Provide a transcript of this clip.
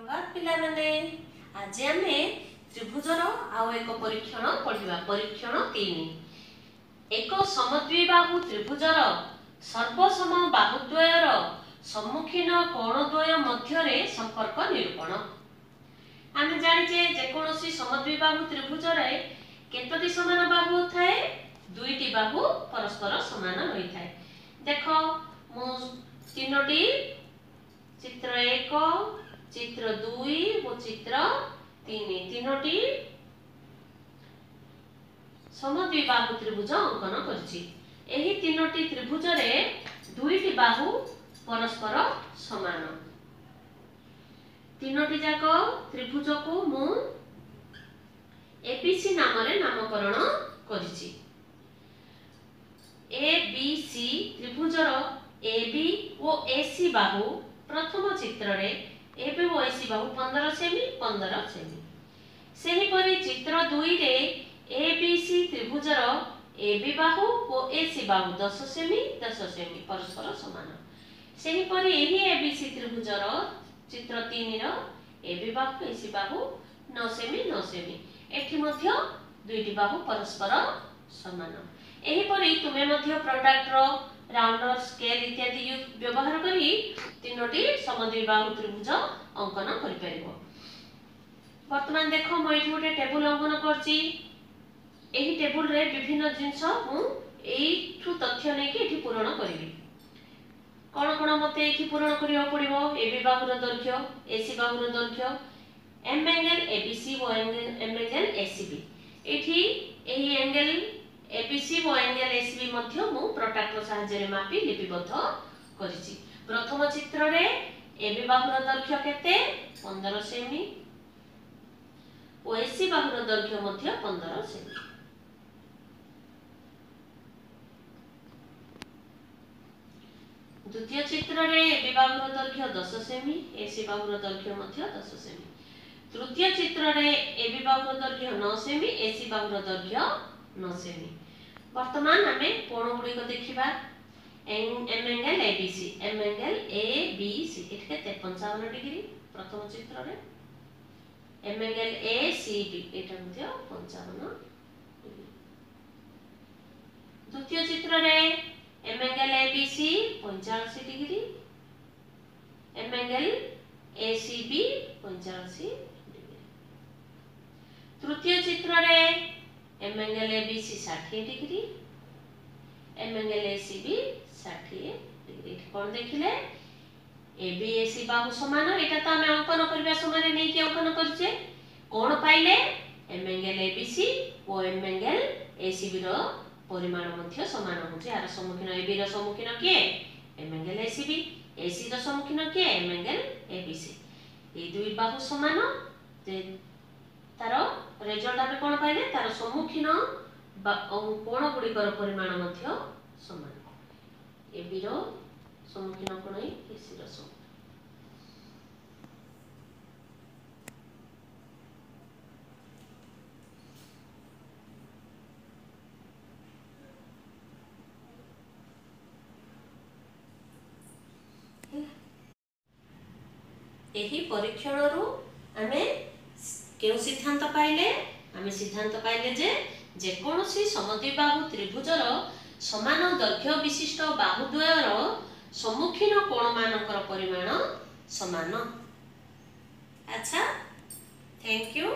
सुप्रभात पिलाମାନେ आज आमे त्रिभुजर आउ एक परीक्षण पढ़िबा। परीक्षण 3 एक समद्विबाहु त्रिभुजर सर्वसम बाहुद्वयर सम्मुखीन कोणद्वय मध्यरे संपर्क निरूपण। आमे जानिजे जेकोनोसी समद्विबाहु त्रिभुजरे केतोटी समान बाहु थाए? दुईटी बाहु परस्पर समान होई थाए। देखो मु तीनोटी चित्र 1 चित्र 2 और चित्र 3 तीनोटी समद्विबाहु त्रिभुज अंकन करछि। एही तीनोटी त्रिभुज रे दुईटी बाहु परस्पर समान। तीनोटी जाक त्रिभुज को मु एबीसी नाम रे नामकरण करछि। एबीसी त्रिभुजर एबी और एसी बाहु प्रथम चित्र रे एबी और एसी बाहु 15 सेमी 15 सेमी। सेही परि चित्र 2 रे एबीसी त्रिभुजर एबी बाहु और एसी बाहु 10 सेमी 10 सेमी परस्पर समान। सेही परि एही एबीसी त्रिभुजर चित्र 3 रो एबी बाहु एसी बाहु 9 सेमी 9 सेमी। एठी मध्य दुईटी बाहु परस्पर समान। एही परि तुमे मध्य प्रोडक्ट रो राउंडर स्केल इत्यादि व्यवहार करी तीनोटी समद्विबाहु त्रिभुज अंकन करि परिबो। वर्तमान देखो म एठी गोटे टेबल अंकन करछि। एही टेबल रे विभिन्न जिंस मु एठु तथ्य नै कि एठी पूरण करिवि। कोन कोन मते एठी पूरण करियो पड़िबो? एबी बाहुर दैर्घ्य एसी बाहुर दैर्घ्य एम एंगल एबीसी व एम एंगल एसीबी। एठी एही एंगल एबीसी व एंगल एसीबी मध्य मु प्रोट्रैक्टर सहायता रे मापी लिपिबद्ध करिछि। प्रथम चित्र रे एबी बाहुर दैर्घ्य केते? 15 सेमी ओ एसी बाहुर दैर्घ्य मध्य 15 सेमी। द्वितीय चित्र रे एबी बाहुर दैर्घ्य 10 सेमी एसी बाहुर दैर्घ्य मध्य 10 सेमी। तृतीय चित्र रे एबी बाहुर दैर्घ्य 9 सेमी एसी बाहुर दैर्घ्य 9 सेमी। वर्तमान हमें कोण गुडी को देखिबा। M angle ABC m angle ABC एठके 55 डिग्री प्रथम चित्र रे। एम एंगल एसीबी एटा मध्य 55 डिग्री। द्वितीय चित्र रे m angle ABC 85 degree m angle ACB 85 degree. तृतीय चित्र रे m angle ABC 60 degree m angle ACB 60 degree. कोन देखिले? एबी एसी बाहु समान। एटा तो हमें अंकन करबा समय रे नै कि अंकन करछे। कोन पाइले? एम एंगल एबीसी और एम एंगल एसीबी रो परिमाण मध्य समान होचे। आर सम्मुखीन एबी रो सम्मुखीन के? एम एंगल एसीबी। एसी रो सम्मुखीन के? एम एंगल एबीसी। ए दुई बाहु समान ते तारो रिजल्ट आमे कोन पाइले? तारो सम्मुखीन कोण गुडिकर परिमाण मध्य समान। एबी रो सम्मुखीन कोण एसी रो सम्मुखीन। एही परीक्षण रु आमे केउ सिद्धांत पाइले? आमे सिद्धांत पाइले जे जेकोनोसी समद्विबाहु त्रिभुजर समान दैर्घ्य विशिष्ट बाहुद्वयर सम्मुखीन कोण मानकर परिमाण समान। अच्छा, थैंक यू।